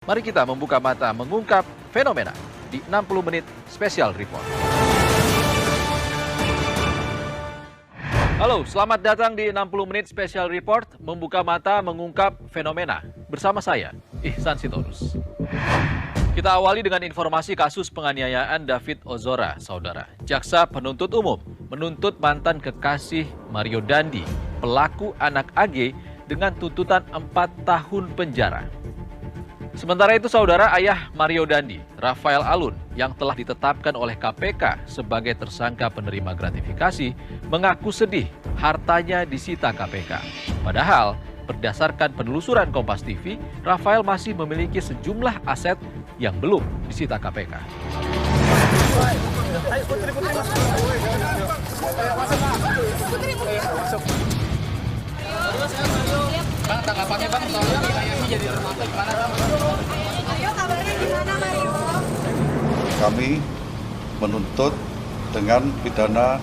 Mari kita membuka mata mengungkap fenomena di 60 menit Special Report. Halo, selamat datang di 60 menit Special Report, membuka mata mengungkap fenomena. Bersama saya, Ihsan Sitorus. Kita awali dengan informasi kasus penganiayaan David Ozora, saudara. Jaksa penuntut umum menuntut mantan kekasih Mario Dandi, pelaku anak AG, dengan tuntutan 4 tahun penjara. Sementara itu, saudara, ayah Mario Dandi, Rafael Alun, yang telah ditetapkan oleh KPK sebagai tersangka penerima gratifikasi, mengaku sedih hartanya disita KPK. Padahal, berdasarkan penelusuran Kompas TV, Rafael masih memiliki sejumlah aset yang belum disita KPK. Bang, tanggapannya Bang, soalnya wilayahnya jadi termasuk gimana Bang? Mario, kabarnya gimana Mario? Kami menuntut dengan pidana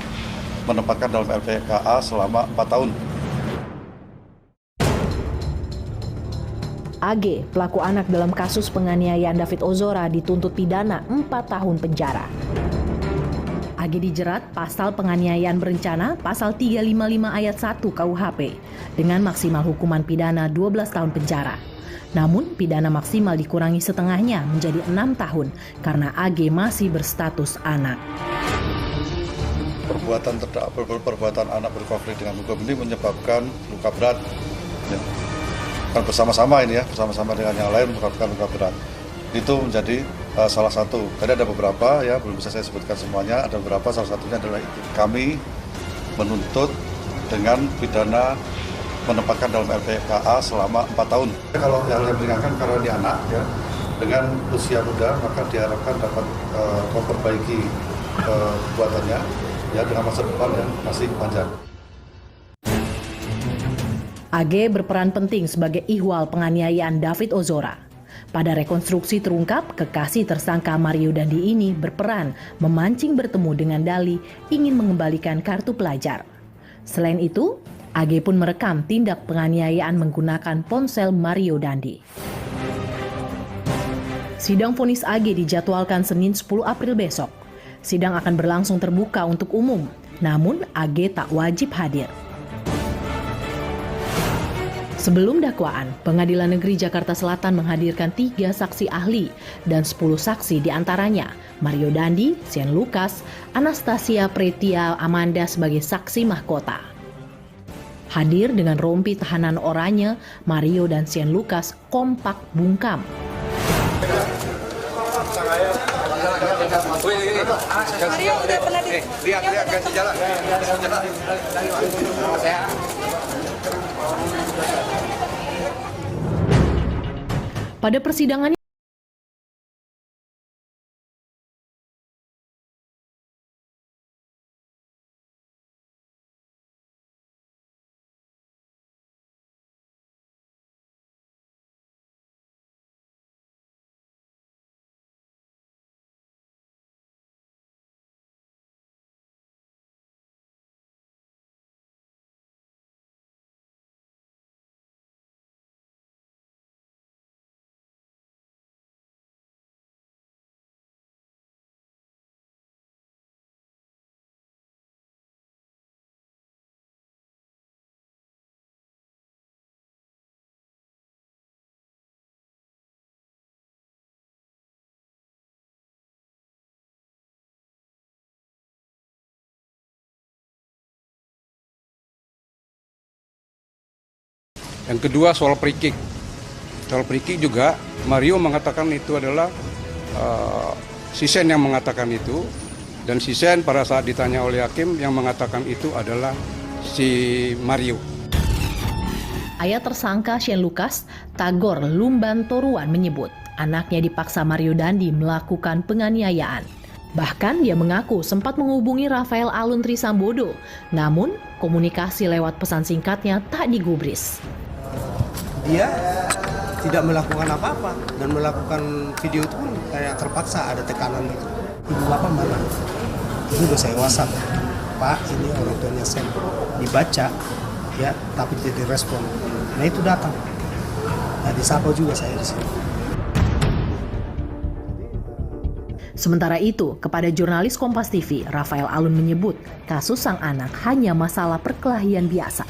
menempatkan dalam LPKA selama 4 tahun. AG, pelaku anak dalam kasus penganiayaan David Ozora, dituntut pidana 4 tahun penjara. AG dijerat pasal penganiayaan berencana pasal 355 ayat 1 KUHP dengan maksimal hukuman pidana 12 tahun penjara. Namun pidana maksimal dikurangi setengahnya menjadi 6 tahun karena AG masih berstatus anak. Perbuatan anak berkonflik dengan hukum ini menyebabkan luka berat. Ya. Kan bersama-sama ini ya, bersama-sama dengan yang lain menyebabkan luka berat. Itu menjadi salah satu. Tadi ada beberapa ya, belum bisa saya sebutkan semuanya. Ada beberapa, salah satunya adalah itu. Kami menuntut dengan pidana menempatkan dalam LPKA selama 4 tahun. Kalau yang meringankan karena dia anak ya, dengan usia muda maka diharapkan dapat memperbaiki perbuatannya ya dengan masa depan yang masih panjang. AG berperan penting sebagai ihwal penganiayaan David Ozora. Pada rekonstruksi terungkap, kekasih tersangka Mario Dandi ini berperan memancing bertemu dengan Dali ingin mengembalikan kartu pelajar. Selain itu, AG pun merekam tindak penganiayaan menggunakan ponsel Mario Dandi. Sidang vonis AG dijadwalkan Senin 10 April besok. Sidang akan berlangsung terbuka untuk umum, namun AG tak wajib hadir. Sebelum dakwaan, Pengadilan Negeri Jakarta Selatan menghadirkan 3 saksi ahli dan 10 saksi diantaranya Mario Dandi, Shane Lucas, Anastasia Pretia Amanda sebagai saksi mahkota. Hadir dengan rompi tahanan oranye, Mario dan Shane Lucas kompak bungkam. Mario udah pernah Lihat, kasih jalan. Pada persidangan yang kedua soal free kick. Soal free kick juga Mario mengatakan itu adalah si Shane yang mengatakan itu, dan si Shane pada saat ditanya oleh hakim yang mengatakan itu adalah si Mario. ayah tersangka Shane Lucas, Tagor Lumban Toruan, menyebut anaknya dipaksa Mario Dandi melakukan penganiayaan. Bahkan dia mengaku sempat menghubungi Rafael Alun Trisambodo, namun komunikasi lewat pesan singkatnya tak digubris. Dia tidak melakukan apa-apa dan melakukan video itu pun kayak terpaksa, ada tekanan gitu. Ibu bapak mana? Ini udah saya WhatsApp, Pak ini orang tuanya Sam, dibaca ya tapi tidak direspon. Nah itu datang, nah disapa juga saya di sini. Sementara itu, kepada jurnalis Kompas TV, Rafael Alun menyebut kasus sang anak hanya masalah perkelahian biasa.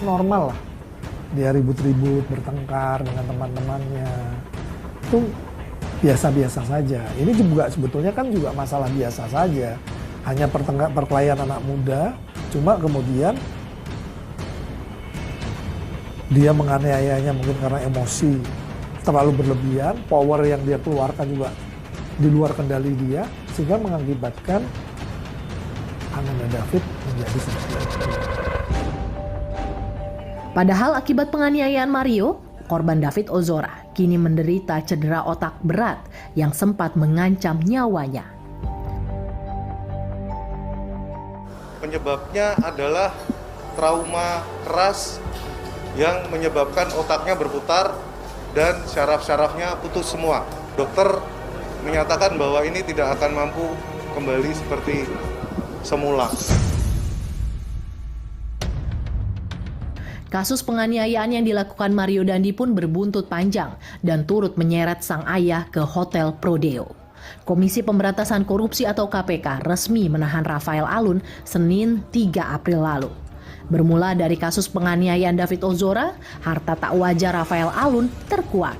Normal lah, dia ribut-ribut, bertengkar dengan teman-temannya. Itu biasa-biasa saja. Ini juga sebetulnya kan juga masalah biasa saja. Hanya perkelahian anak muda, cuma kemudian dia menganiayanya mungkin karena emosi terlalu berlebihan, power yang dia keluarkan juga di luar kendali dia, sehingga mengakibatkan Ananda David menjadi seperti itu. Padahal akibat penganiayaan Mario, korban David Ozora kini menderita cedera otak berat yang sempat mengancam nyawanya. Penyebabnya adalah trauma keras yang menyebabkan otaknya berputar dan syaraf-syarafnya putus semua. Dokter menyatakan bahwa ini tidak akan mampu kembali seperti semula. Kasus penganiayaan yang dilakukan Mario Dandi pun berbuntut panjang dan turut menyeret sang ayah ke Hotel Prodeo. Komisi Pemberantasan Korupsi atau KPK resmi menahan Rafael Alun Senin 3 April lalu. Bermula dari kasus penganiayaan David Ozora, harta tak wajar Rafael Alun terkuak.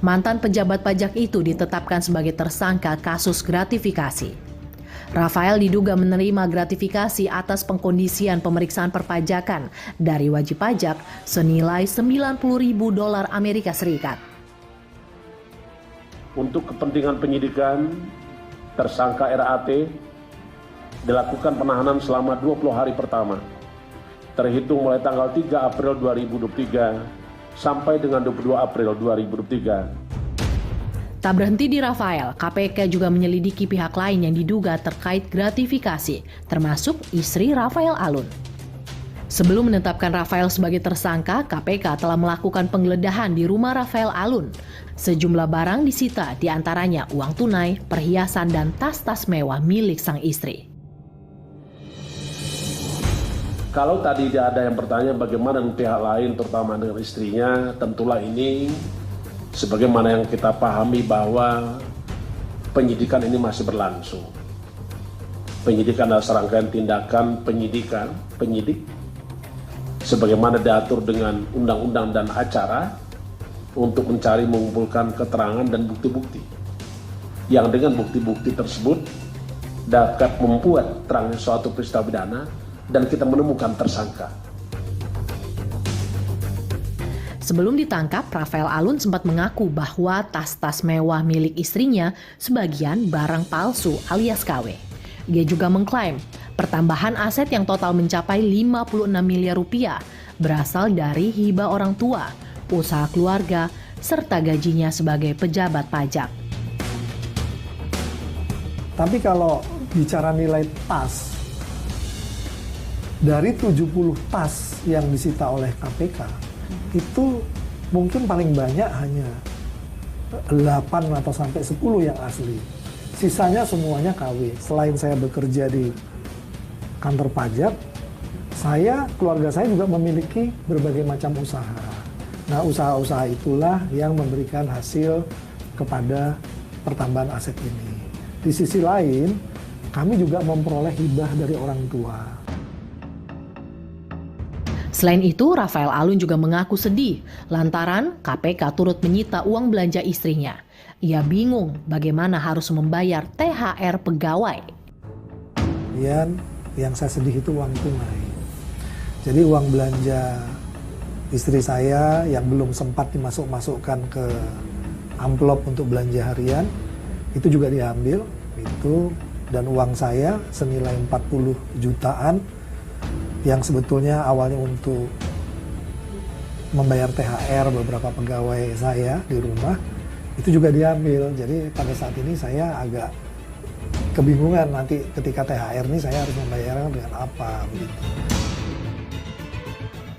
Mantan pejabat pajak itu ditetapkan sebagai tersangka kasus gratifikasi. Rafael diduga menerima gratifikasi atas pengkondisian pemeriksaan perpajakan dari wajib pajak senilai $90.000 Amerika Serikat. Untuk kepentingan penyidikan, tersangka RAT dilakukan penahanan selama 20 hari pertama, terhitung mulai tanggal 3 April 2023 sampai dengan 22 April 2023. Tak berhenti di Rafael, KPK juga menyelidiki pihak lain yang diduga terkait gratifikasi, termasuk istri Rafael Alun. Sebelum menetapkan Rafael sebagai tersangka, KPK telah melakukan penggeledahan di rumah Rafael Alun. Sejumlah barang disita, diantaranya uang tunai, perhiasan, dan tas-tas mewah milik sang istri. Kalau tadi ada yang bertanya bagaimana dengan pihak lain, terutama dengan istrinya, tentulah ini sebagaimana yang kita pahami bahwa penyidikan ini masih berlangsung. Penyidikan adalah serangkaian tindakan penyidik, sebagaimana diatur dengan undang-undang dan acara untuk mencari mengumpulkan keterangan dan bukti-bukti. Yang dengan bukti-bukti tersebut dapat membuat terang suatu peristiwa pidana dan kita menemukan tersangka. Sebelum ditangkap, Rafael Alun sempat mengaku bahwa tas-tas mewah milik istrinya sebagian barang palsu alias KW. Dia juga mengklaim pertambahan aset yang total mencapai 56 miliar rupiah berasal dari hibah orang tua, usaha keluarga, serta gajinya sebagai pejabat pajak. Tapi kalau bicara nilai tas, dari 70 tas yang disita oleh KPK, itu mungkin paling banyak hanya 8 atau sampai 10 yang asli. Sisanya semuanya KW. Selain saya bekerja di kantor pajak, keluarga saya juga memiliki berbagai macam usaha. Nah, usaha-usaha itulah yang memberikan hasil kepada pertambahan aset ini. Di sisi lain, kami juga memperoleh hibah dari orang tua. Selain itu, Rafael Alun juga mengaku sedih lantaran KPK turut menyita uang belanja istrinya. Ia bingung bagaimana harus membayar THR pegawai. Yang saya sedih itu uang tunai. Jadi uang belanja istri saya yang belum sempat dimasukkan ke amplop untuk belanja harian, itu juga diambil. Dan uang saya senilai 40 jutaan yang sebetulnya awalnya untuk membayar THR beberapa pegawai saya di rumah, itu juga diambil. Jadi pada saat ini saya agak kebingungan nanti ketika THR ini saya harus membayarnya dengan apa begitu.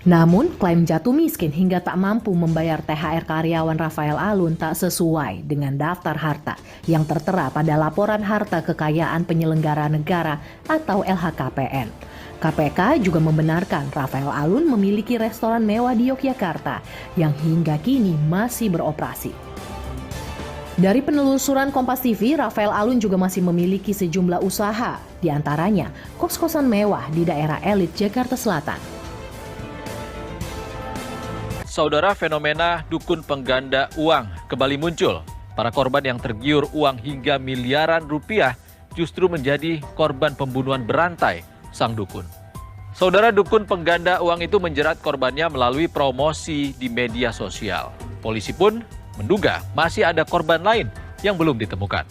Namun, klaim jatuh miskin hingga tak mampu membayar THR karyawan Rafael Alun tak sesuai dengan daftar harta yang tertera pada Laporan Harta Kekayaan Penyelenggara Negara atau LHKPN. KPK juga membenarkan Rafael Alun memiliki restoran mewah di Yogyakarta yang hingga kini masih beroperasi. Dari penelusuran Kompas TV, Rafael Alun juga masih memiliki sejumlah usaha, di antaranya kos-kosan mewah di daerah elit Jakarta Selatan. Saudara, fenomena dukun pengganda uang kembali muncul. Para korban yang tergiur uang hingga miliaran rupiah justru menjadi korban pembunuhan berantai sang dukun. Saudara, dukun pengganda uang itu menjerat korbannya melalui promosi di media sosial. Polisi pun menduga masih ada korban lain yang belum ditemukan.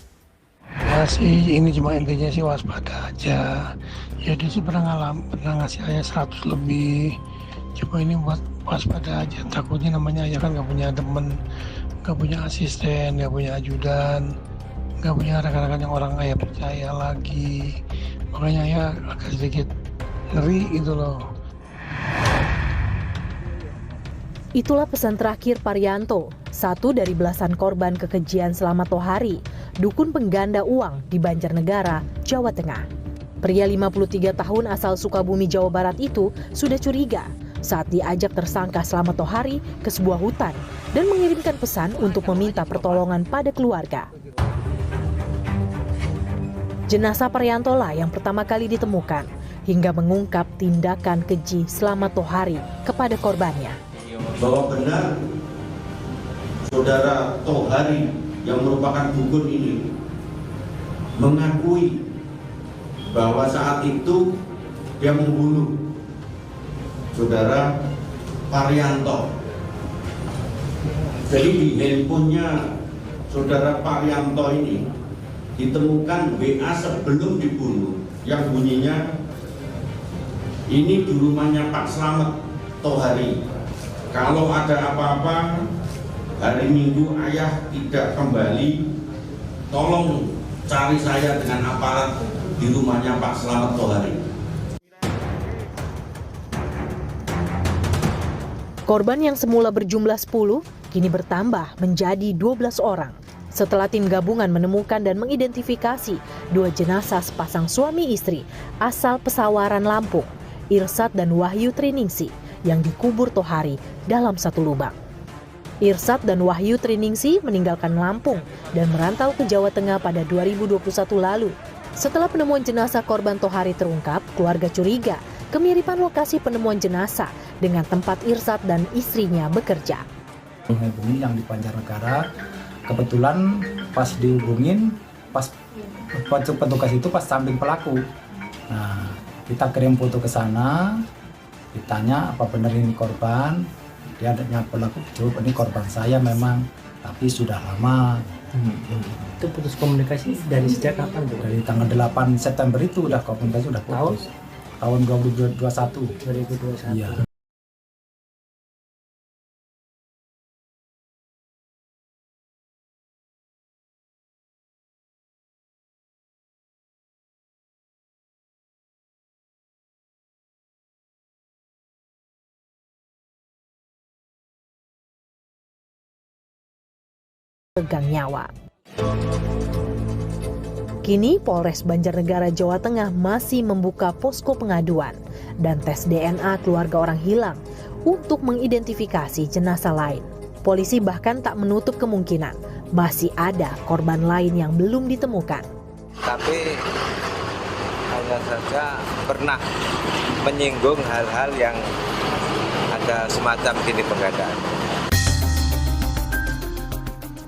Masih ini cuma intinya sih waspada aja. Ya dia sih pernah ngasih ayah 100 lebih. Coba ini buat waspada aja. Takutnya namanya ayah kan nggak punya temen, nggak punya asisten, nggak punya ajudan, nggak punya rekan-rekan yang orang ayah percaya lagi. Makanya ayah agak sedikit ngeri gitu loh. Itulah pesan terakhir Parianto, satu dari belasan korban kekejian Slamet Tohari, dukun pengganda uang di Banjarnegara, Jawa Tengah. Pria 53 tahun asal Sukabumi, Jawa Barat itu sudah curiga saat diajak tersangka Slamet Tohari ke sebuah hutan dan mengirimkan pesan untuk meminta pertolongan pada keluarga. Jenazah Parianto lah yang pertama kali ditemukan hingga mengungkap tindakan keji Slamet Tohari kepada korbannya. Bahwa benar saudara Tohari yang merupakan dukun ini mengakui bahwa saat itu dia membunuh saudara Parianto. Jadi di handphonenya saudara Parianto ini ditemukan WA sebelum dibunuh yang bunyinya, ini di rumahnya Pak Slamet Tohari. Kalau ada apa-apa hari Minggu ayah tidak kembali, tolong cari saya dengan aparat di rumahnya Pak Slamet Tohari. Korban yang semula berjumlah 10, kini bertambah menjadi 12 orang. Setelah tim gabungan menemukan dan mengidentifikasi 2 jenazah sepasang suami istri asal Pesawaran Lampung, Irsat dan Wahyu Triningsi, yang dikubur Tohari dalam satu lubang. Irsat dan Wahyu Triningsi meninggalkan Lampung dan merantau ke Jawa Tengah pada 2021 lalu. Setelah penemuan jenazah korban Tohari terungkap, keluarga curiga kemiripan lokasi penemuan jenazah dengan tempat Irsat dan istrinya bekerja. Menghubungi yang di Banjarnegara, kebetulan pas dihubungin, pas petugas itu pas samping pelaku. Nah, kita kirim foto ke sana, ditanya apa benar ini korban, dia adanya pelaku, jawab ini korban saya memang, tapi sudah lama. Itu putus komunikasi dari sejak kapan? Dari tanggal 8 September itu udah komunikasi, udah putus. Tahun 2021. Iya. Pegang nyawa. Kini Polres Banjarnegara, Jawa Tengah masih membuka posko pengaduan dan tes DNA keluarga orang hilang untuk mengidentifikasi jenazah lain. Polisi bahkan tak menutup kemungkinan masih ada korban lain yang belum ditemukan. Tapi hanya saja pernah menyinggung hal-hal yang ada semacam gini penggandaan.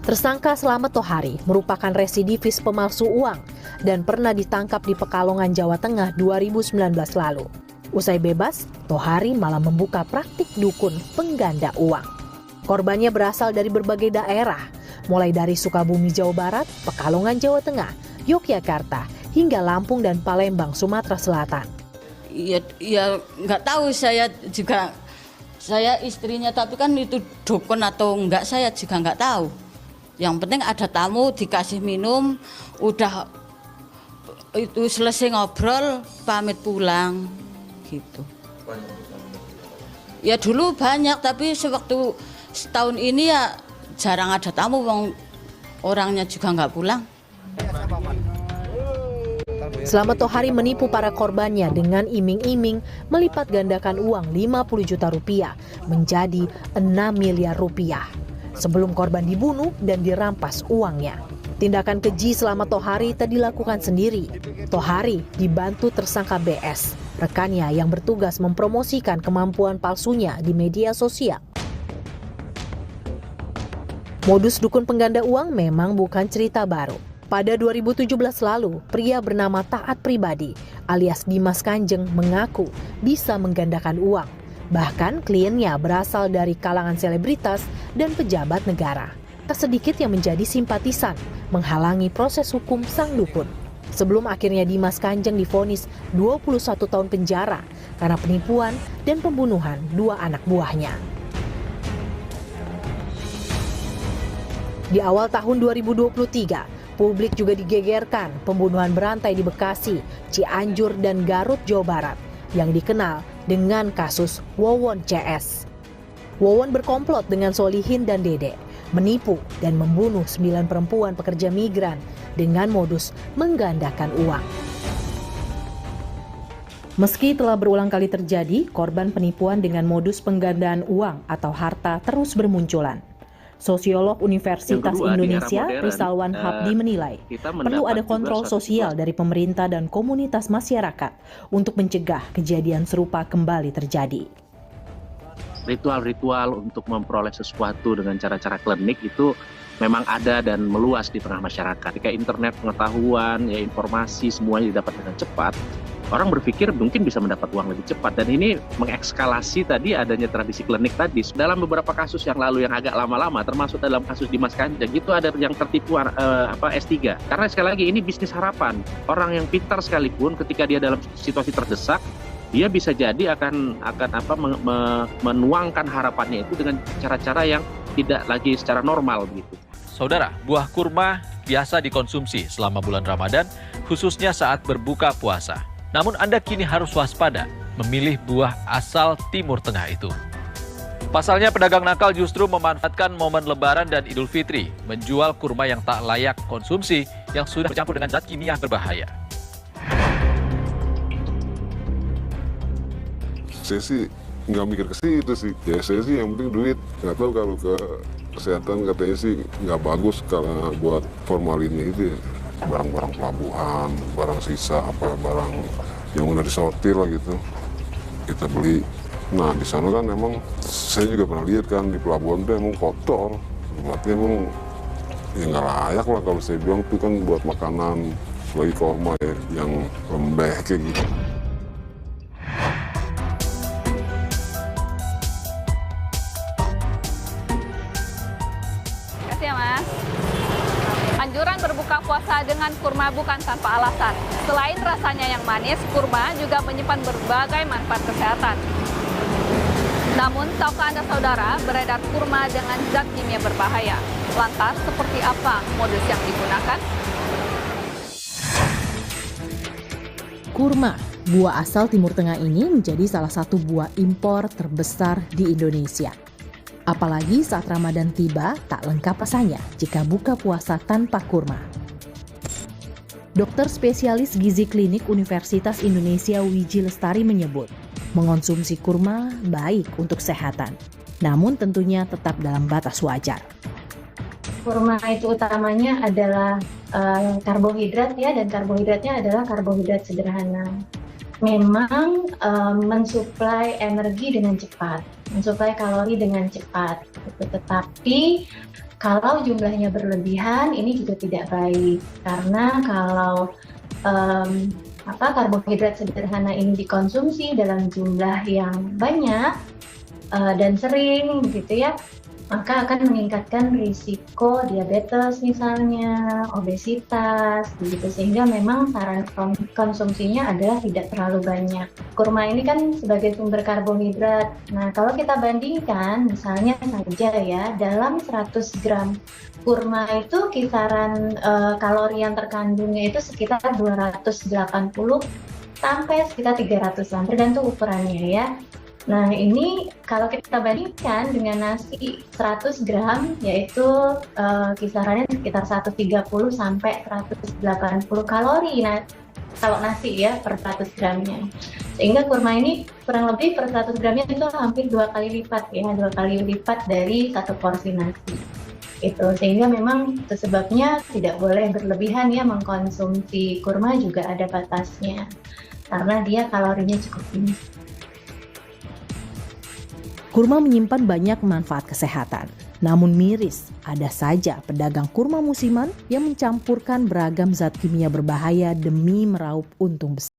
Tersangka Slamet Tohari merupakan residivis pemalsu uang dan pernah ditangkap di Pekalongan, Jawa Tengah 2019 lalu. Usai bebas, Tohari malah membuka praktik dukun pengganda uang. Korbannya berasal dari berbagai daerah, mulai dari Sukabumi, Jawa Barat, Pekalongan, Jawa Tengah, Yogyakarta, hingga Lampung dan Palembang, Sumatera Selatan. Ya nggak tahu, saya istrinya, tapi kan itu dukun atau enggak saya juga nggak tahu. Yang penting ada tamu, dikasih minum, udah itu selesai ngobrol, pamit pulang, gitu. Ya dulu banyak, tapi sewaktu setahun ini ya jarang ada tamu, orangnya juga nggak pulang. Slamet Tohari menipu para korbannya dengan iming-iming melipat gandakan uang 50 juta rupiah menjadi 6 miliar rupiah. sebelum korban dibunuh dan dirampas uangnya. Tindakan keji Slamet Tohari tak dilakukan sendiri. Tohari dibantu tersangka BS, rekannya yang bertugas mempromosikan kemampuan palsunya di media sosial. Modus dukun pengganda uang memang bukan cerita baru. Pada 2017 lalu, pria bernama Taat Pribadi alias Dimas Kanjeng mengaku bisa menggandakan uang. Bahkan kliennya berasal dari kalangan selebritas dan pejabat negara. Tak sedikit yang menjadi simpatisan, menghalangi proses hukum sang dukun. Sebelum akhirnya Dimas Kanjeng divonis 21 tahun penjara karena penipuan dan pembunuhan 2 anak buahnya. Di awal tahun 2023, publik juga digegerkan pembunuhan berantai di Bekasi, Cianjur, dan Garut, Jawa Barat yang dikenal dengan kasus Wawon CS. Wawon berkomplot dengan Solihin dan Dede, menipu dan membunuh 9 perempuan pekerja migran dengan modus menggandakan uang. Meski telah berulang kali terjadi, korban penipuan dengan modus penggandaan uang atau harta terus bermunculan. Sosiolog Universitas Indonesia, Rizalwan Habdi menilai perlu ada kontrol sosial dari pemerintah dan komunitas masyarakat untuk mencegah kejadian serupa kembali terjadi. Ritual-ritual untuk memperoleh sesuatu dengan cara-cara klinik itu memang ada dan meluas di tengah masyarakat. Ketika internet pengetahuan, ya informasi semuanya didapat dengan cepat, orang berpikir mungkin bisa mendapat uang lebih cepat. Dan ini mengekskalasi tadi adanya tradisi klinik tadi. Dalam beberapa kasus yang lalu yang agak lama-lama, termasuk dalam kasus Dimas Kanjeng, itu ada yang tertipu S3. Karena sekali lagi ini bisnis harapan. Orang yang pintar sekalipun ketika dia dalam situasi terdesak, dia bisa jadi akan menuangkan harapannya itu dengan cara-cara yang tidak lagi secara normal gitu. Saudara, buah kurma biasa dikonsumsi selama bulan Ramadan, khususnya saat berbuka puasa. Namun Anda kini harus waspada memilih buah asal Timur Tengah itu. Pasalnya pedagang nakal justru memanfaatkan momen Lebaran dan Idul Fitri, menjual kurma yang tak layak konsumsi yang sudah bercampur dengan zat kimia berbahaya. Saya sih nggak mikir ke situ sih. Ya saya sih yang penting duit. Nggak tahu kalau ke kesehatan katanya sih nggak bagus karena buat formalin itu ya. Barang-barang pelabuhan, barang sisa, barang yang udah disortir lah gitu. Kita beli. Nah di sana kan emang saya juga pernah lihat kan di pelabuhan tuh emang kotor. Berarti emang ya nggak layak lah kalau saya bilang tuh kan buat makanan lagi korma ya, yang lembeh kayak gitu. Anjuran berbuka puasa dengan kurma bukan tanpa alasan. Selain rasanya yang manis, kurma juga menyimpan berbagai manfaat kesehatan. Namun, tahukah Anda saudara, beredar kurma dengan zat kimia berbahaya. Lantas, seperti apa modus yang digunakan? Kurma, buah asal Timur Tengah ini menjadi salah satu buah impor terbesar di Indonesia. Apalagi saat Ramadan tiba, tak lengkap rasanya jika buka puasa tanpa kurma. Dokter spesialis gizi klinik Universitas Indonesia Wiji Lestari menyebut, mengonsumsi kurma baik untuk kesehatan, namun tentunya tetap dalam batas wajar. Kurma itu utamanya adalah karbohidrat ya, dan karbohidratnya adalah karbohidrat sederhana. Memang mensuplai energi dengan cepat, mensuplai kalori dengan cepat. Tetapi kalau jumlahnya berlebihan, ini juga tidak baik. Karena kalau karbohidrat sederhana ini dikonsumsi dalam jumlah yang banyak dan sering, gitu ya, maka akan meningkatkan risiko diabetes misalnya, obesitas, begitu. Sehingga memang saran konsumsinya adalah tidak terlalu banyak. Kurma ini kan sebagai sumber karbohidrat. Nah, kalau kita bandingkan, misalnya saja ya, dalam 100 gram kurma itu kisaran kalori yang terkandungnya itu sekitar 280 sampai sekitar 300-an, tergantung ukurannya ya. Nah, ini kalau kita bandingkan dengan nasi 100 gram, yaitu kisarannya sekitar 130 sampai 180 kalori. Nah, kalau nasi ya per 100 gramnya. Sehingga kurma ini kurang lebih per 100 gramnya itu hampir 2 kali lipat ya, 2 kali lipat dari satu porsi nasi. Itu sehingga memang itu sebabnya tidak boleh berlebihan ya mengkonsumsi kurma, juga ada batasnya karena dia kalorinya cukup tinggi. Kurma menyimpan banyak manfaat kesehatan. Namun miris, ada saja pedagang kurma musiman yang mencampurkan beragam zat kimia berbahaya demi meraup untung besar.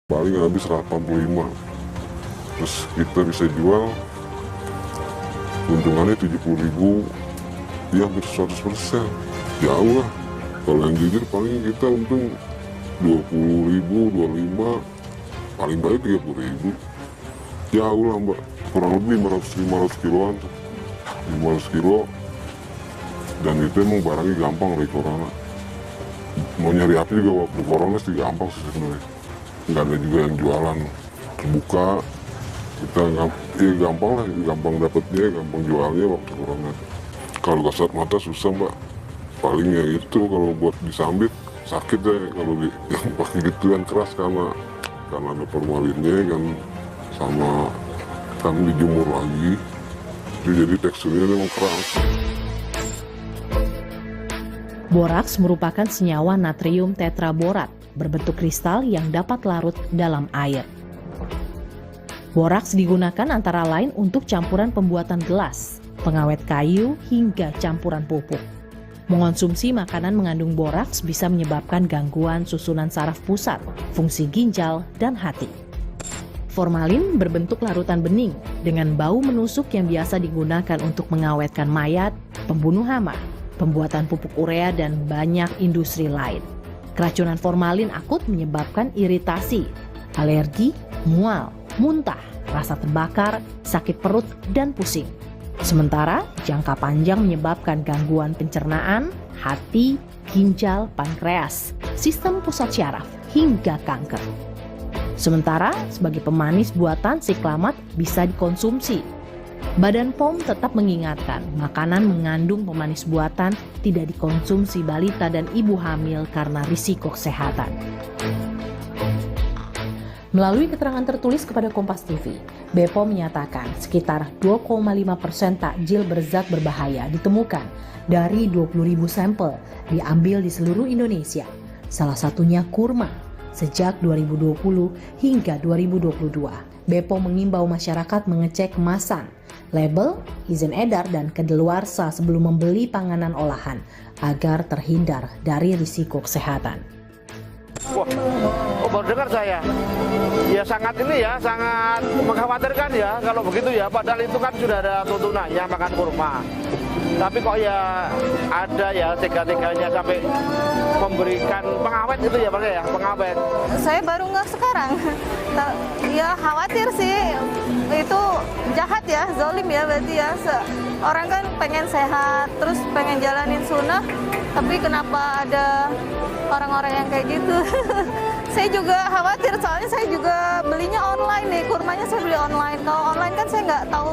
Paling habis 85, terus kita bisa jual untungannya 70.000, ya hampir 100%. Jauh lah, kalau yang jujur paling kita untung 20.000, 25, paling baik 30.000. Jauh lah mbak, kurang lebih 500 kiloan, 500 kilo, dan itu emang barangnya gampang dari corona. Mau nyari api juga waktu corona sih gampang sih sebenarnya. Nggak ada juga yang jualan terbuka, kita gampang lah, gampang dapetnya, gampang jualnya waktu corona. Kalau kasat mata susah mbak, paling ya itu kalau buat disambit sakit ya kalau yang pakai gituan keras karena ada formalinnya kan, sama kan dijemur lagi, jadi teksturnya memang keras. Boraks merupakan senyawa natrium tetraborat berbentuk kristal yang dapat larut dalam air. Boraks digunakan antara lain untuk campuran pembuatan gelas, pengawet kayu, hingga campuran pupuk. Mengonsumsi makanan mengandung boraks bisa menyebabkan gangguan susunan saraf pusat, fungsi ginjal, dan hati. Formalin berbentuk larutan bening dengan bau menusuk yang biasa digunakan untuk mengawetkan mayat, pembunuh hama, pembuatan pupuk urea, dan banyak industri lain. Keracunan formalin akut menyebabkan iritasi, alergi, mual, muntah, rasa terbakar, sakit perut, dan pusing. Sementara jangka panjang menyebabkan gangguan pencernaan, hati, ginjal, pankreas, sistem pusat syaraf, hingga kanker. Sementara sebagai pemanis buatan, siklamat bisa dikonsumsi. Badan POM tetap mengingatkan makanan mengandung pemanis buatan tidak dikonsumsi balita dan ibu hamil karena risiko kesehatan. Melalui keterangan tertulis kepada Kompas TV, BPOM menyatakan sekitar 2,5% takjil berzat berbahaya ditemukan dari 20.000 sampel diambil di seluruh Indonesia, salah satunya kurma. Sejak 2020 hingga 2022, BPOM mengimbau masyarakat mengecek kemasan, label, izin edar, dan kedaluarsa sebelum membeli panganan olahan agar terhindar dari risiko kesehatan. Wah, baru dengar saya. Ya sangat mengkhawatirkan ya kalau begitu ya. Padahal itu kan sudah ada tuntunannya makan kurma. Tapi kok ya ada ya tega-teganya sampai memberikan pengawet gitu ya Pak ya, pengawet. Saya baru nggak sekarang. Ya khawatir sih, itu jahat ya, zolim ya berarti ya. Orang kan pengen sehat, terus pengen jalanin sunnah, tapi kenapa ada orang-orang yang kayak gitu? Saya juga khawatir, soalnya saya juga belinya online nih, kurmanya saya beli online. Kalau online kan saya nggak tahu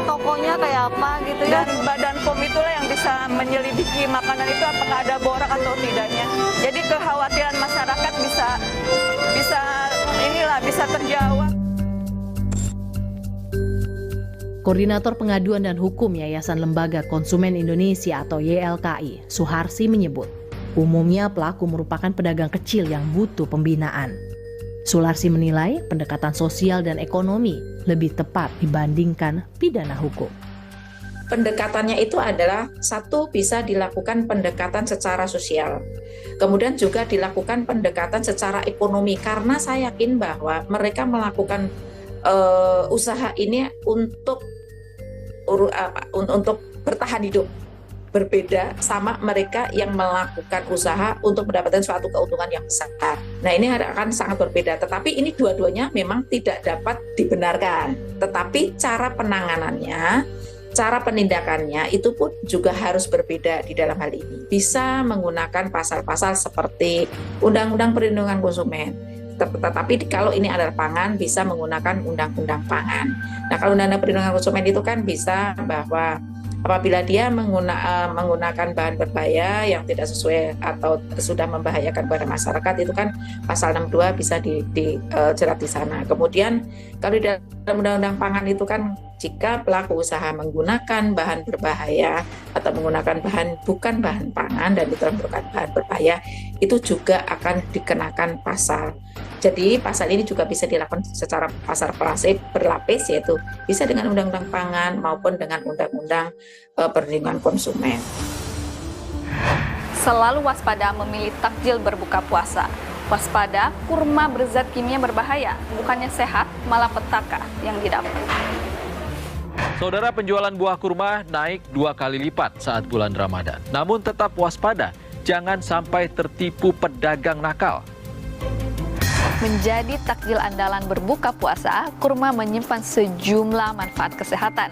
tokonya kayak apa gitu ya. Dan Badan POM itulah yang bisa menyelidiki makanan itu apakah ada borak atau tidaknya. Jadi kekhawatiran masyarakat bisa terjawab. Koordinator Pengaduan dan Hukum Yayasan Lembaga Konsumen Indonesia atau YLKI, Suharsi menyebut, umumnya pelaku merupakan pedagang kecil yang butuh pembinaan. Sularsi menilai pendekatan sosial dan ekonomi lebih tepat dibandingkan pidana hukum. Pendekatannya itu adalah satu, bisa dilakukan pendekatan secara sosial. Kemudian juga dilakukan pendekatan secara ekonomi, karena saya yakin bahwa mereka melakukan usaha ini untuk bertahan hidup. Berbeda sama mereka yang melakukan usaha untuk mendapatkan suatu keuntungan yang besar. Nah, ini akan sangat berbeda. Tetapi ini dua-duanya memang tidak dapat dibenarkan. Tetapi cara penanganannya, cara penindakannya itu pun juga harus berbeda di dalam hal ini. Bisa menggunakan pasal-pasal seperti Undang-Undang Perlindungan Konsumen. Tetapi kalau ini adalah pangan, bisa menggunakan Undang-Undang Pangan. Nah, kalau Undang-Undang Perlindungan Konsumen itu kan bisa bahwa apabila dia menggunakan bahan berbahaya yang tidak sesuai atau sudah membahayakan kepada masyarakat, itu kan pasal 62 bisa dijerat di sana. Kemudian kalau di dalam Undang-Undang Pangan itu kan jika pelaku usaha menggunakan bahan berbahaya atau menggunakan bahan pangan dan itu merupakan bahan berbahaya, itu juga akan dikenakan pasal. Jadi pasal ini juga bisa dilakukan secara pasal berlapis, yaitu bisa dengan Undang-Undang Pangan maupun dengan Undang-Undang Perlindungan Konsumen. Selalu waspada memilih takjil berbuka puasa. Waspada, kurma berzat kimia berbahaya, bukannya sehat, malah petaka yang didapat. Saudara, penjualan buah kurma naik 2 kali lipat saat bulan Ramadan. Namun tetap waspada, jangan sampai tertipu pedagang nakal. Menjadi takjil andalan berbuka puasa, kurma menyimpan sejumlah manfaat kesehatan.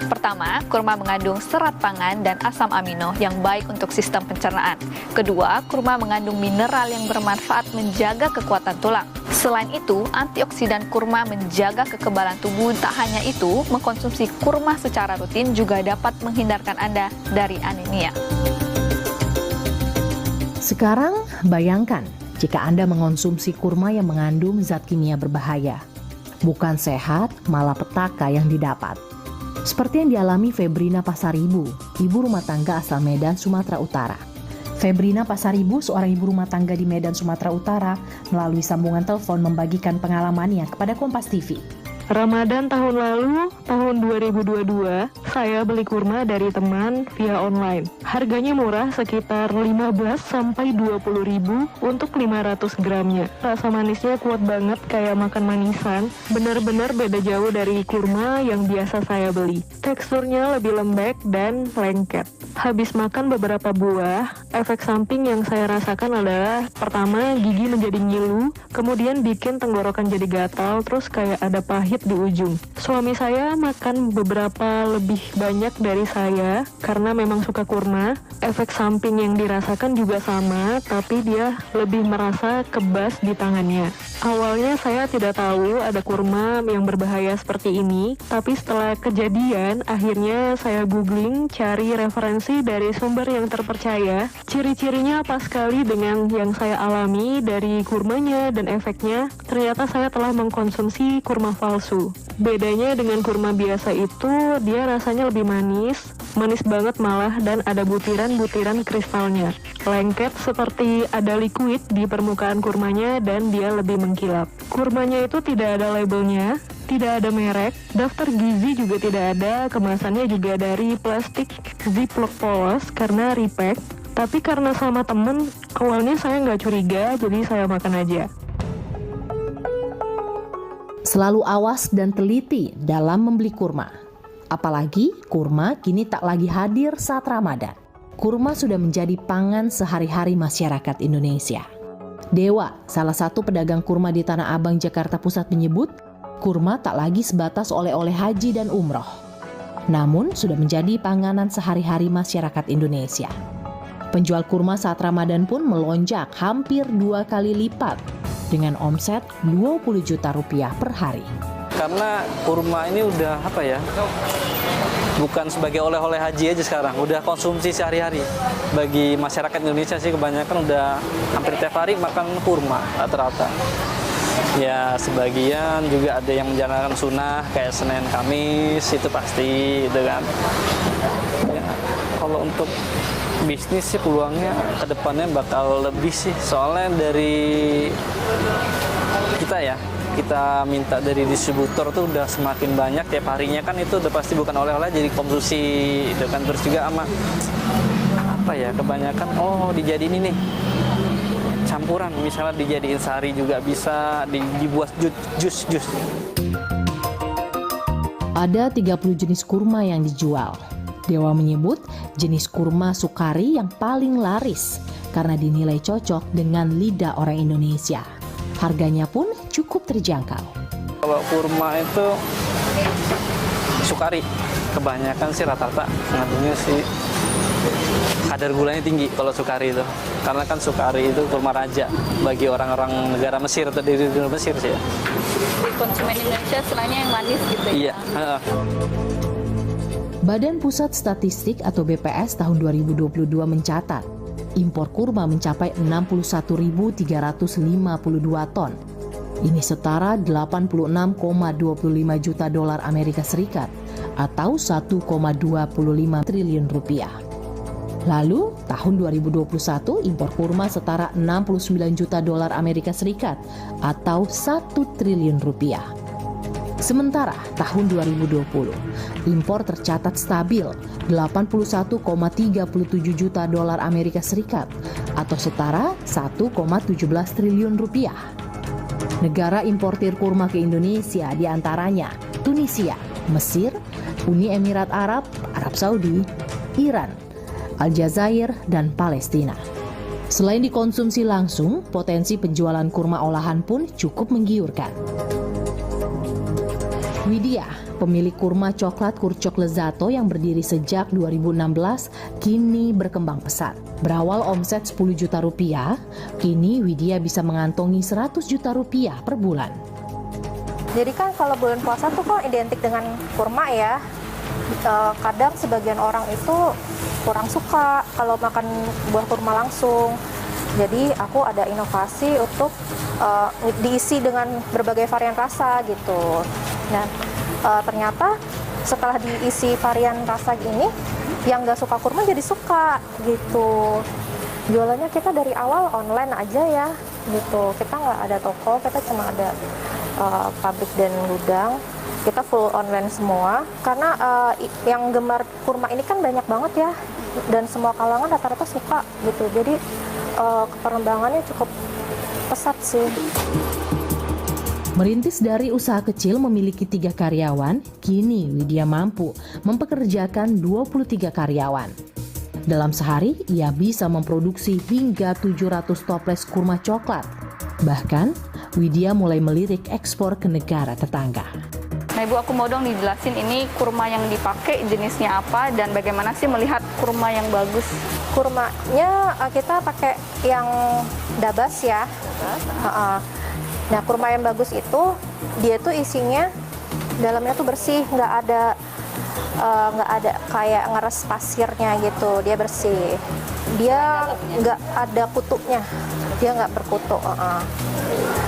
Pertama, kurma mengandung serat pangan dan asam amino yang baik untuk sistem pencernaan. Kedua, kurma mengandung mineral yang bermanfaat menjaga kekuatan tulang. Selain itu, antioksidan kurma menjaga kekebalan tubuh. Tak hanya itu, mengkonsumsi kurma secara rutin juga dapat menghindarkan Anda dari anemia. Sekarang, bayangkan jika Anda mengonsumsi kurma yang mengandung zat kimia berbahaya. Bukan sehat, malah petaka yang didapat. Seperti yang dialami Febrina Pasaribu, ibu rumah tangga asal Medan, Sumatera Utara. Febrina Pasaribu, seorang ibu rumah tangga di Medan, Sumatera Utara, melalui sambungan telepon membagikan pengalamannya kepada Kompas TV. Ramadan tahun lalu, tahun 2022, saya beli kurma dari teman via online. Harganya murah, sekitar 15 sampai 20 ribu untuk 500 gramnya. Rasa manisnya kuat banget kayak makan manisan. Benar-benar beda jauh dari kurma yang biasa saya beli. Teksturnya lebih lembek dan lengket. habis makan beberapa buah, efek samping yang saya rasakan adalah pertama gigi menjadi ngilu, kemudian bikin tenggorokan jadi gatal, terus kayak ada pahit di ujung. Suami saya makan beberapa lebih banyak dari saya karena memang suka kurma. Efek samping yang dirasakan juga sama, tapi dia lebih merasa kebas di tangannya. Awalnya saya tidak tahu ada kurma yang berbahaya seperti ini, tapi setelah kejadian, akhirnya saya googling, cari referensi dari sumber yang terpercaya. Ciri-cirinya pas sekali dengan yang saya alami dari kurmanya dan efeknya. Ternyata saya telah mengkonsumsi kurma palsu. Bedanya dengan kurma biasa itu, dia rasanya lebih manis banget malah, dan ada butiran-butiran kristalnya. Lengket seperti ada liquid di permukaan kurmanya dan dia lebih mengkilap. Kurmanya itu tidak ada labelnya, tidak ada merek, daftar gizi juga tidak ada, kemasannya juga dari plastik ziplock polos karena repack. Tapi karena sama temen, awalnya saya nggak curiga, jadi saya makan aja. Selalu awas dan teliti dalam membeli kurma. Apalagi kurma kini tak lagi hadir saat Ramadan. Kurma sudah menjadi pangan sehari-hari masyarakat Indonesia. Dewa, salah satu pedagang kurma di Tanah Abang, Jakarta Pusat menyebut, kurma tak lagi sebatas oleh-oleh haji dan umroh. Namun sudah menjadi panganan sehari-hari masyarakat Indonesia. Penjual kurma saat Ramadan pun melonjak hampir 2 kali lipat dengan omset 20 juta rupiah per hari. Karena kurma ini udah bukan sebagai oleh-oleh haji aja sekarang, udah konsumsi sehari-hari. Bagi masyarakat Indonesia sih kebanyakan udah hampir tiap hari makan kurma rata-rata. Ya sebagian juga ada yang menjalankan sunnah kayak Senin Kamis, itu pasti gitu kan. Ya, kalau untuk bisnis sih peluangnya ke depannya bakal lebih sih, soalnya dari kita minta dari distributor tuh udah semakin banyak tiap harinya kan, itu udah pasti bukan oleh-oleh jadi konsumsi itu kan. Terus juga sama kebanyakan dijadiin ini campuran, misalnya dijadiin sari juga bisa, dibuat jus. Ada 30 jenis kurma yang dijual. Dewa menyebut jenis kurma Sukari yang paling laris karena dinilai cocok dengan lidah orang Indonesia. Harganya pun cukup terjangkau. Kalau kurma itu Sukari, kebanyakan sih rata-rata ngandungnya sih kadar gulanya tinggi kalau Sukari itu. Karena kan Sukari itu kurma raja bagi orang-orang negara Mesir atau di negara Mesir sih ya. Konsumen Indonesia selainnya yang manis gitu ya? Iya. Badan Pusat Statistik atau BPS tahun 2022 mencatat, impor kurma mencapai 61.352 ton. Ini setara 86,25 juta dolar Amerika Serikat atau 1,25 triliun rupiah. Lalu, tahun 2021 impor kurma setara 69 juta dolar Amerika Serikat atau 1 triliun rupiah. Sementara tahun 2020, impor tercatat stabil 81,37 juta dolar Amerika Serikat atau setara 1,17 triliun rupiah. Negara importir kurma ke Indonesia diantaranya Tunisia, Mesir, Uni Emirat Arab, Arab Saudi, Iran, Aljazair, dan Palestina. Selain dikonsumsi langsung, potensi penjualan kurma olahan pun cukup menggiurkan. Widya, pemilik kurma coklat Kurcok Lezato yang berdiri sejak 2016, kini berkembang pesat. Berawal omset 10 juta rupiah, kini Widya bisa mengantongi 100 juta rupiah per bulan. Jadi kan kalau bulan puasa tuh kan identik dengan kurma ya. Kadang sebagian orang itu kurang suka kalau makan buah kurma langsung. Jadi aku ada inovasi untuk diisi dengan berbagai varian rasa gitu. Nah, ternyata setelah diisi varian rasa ini, yang nggak suka kurma jadi suka gitu. Jualannya kita dari awal online aja ya gitu. Kita nggak ada toko, kita cuma ada pabrik dan gudang. Kita full online semua karena yang gemar kurma ini kan banyak banget ya, dan semua kalangan rata-rata suka gitu. Jadi pengembangannya cukup pesat sih. Merintis dari usaha kecil memiliki 3 karyawan, kini Widya mampu mempekerjakan 23 karyawan. Dalam sehari, ia bisa memproduksi hingga 700 toples kurma coklat. Bahkan, Widya mulai melirik ekspor ke negara tetangga. Nah Ibu, aku mau dong dijelasin ini kurma yang dipakai jenisnya apa dan bagaimana sih melihat kurma yang bagus? Kurmanya kita pakai yang dabas ya. Nah kurma yang bagus itu dia tuh isinya dalamnya tuh bersih, nggak ada kayak ngeres pasirnya gitu, dia bersih. Dia nggak ada kutunya, dia nggak berkutu.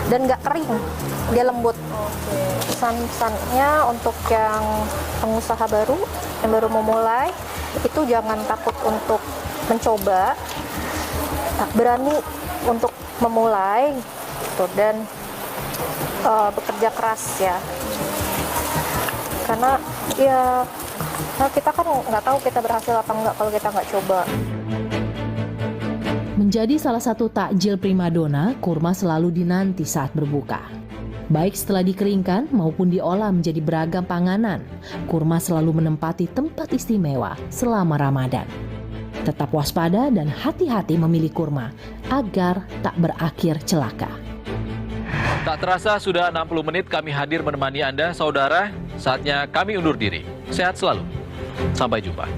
Dan nggak kering, dia lembut. Pesan-pesannya untuk yang pengusaha baru, yang baru memulai, itu jangan takut untuk mencoba, berani untuk memulai, gitu, dan bekerja keras ya. Karena ya kita kan nggak tahu kita berhasil apa nggak kalau kita nggak coba. Menjadi salah satu takjil primadona, kurma selalu dinanti saat berbuka. Baik setelah dikeringkan maupun diolah menjadi beragam panganan, kurma selalu menempati tempat istimewa selama Ramadan. Tetap waspada dan hati-hati memilih kurma agar tak berakhir celaka. Tak terasa sudah 60 menit kami hadir menemani Anda, saudara. Saatnya kami undur diri. Sehat selalu. Sampai jumpa.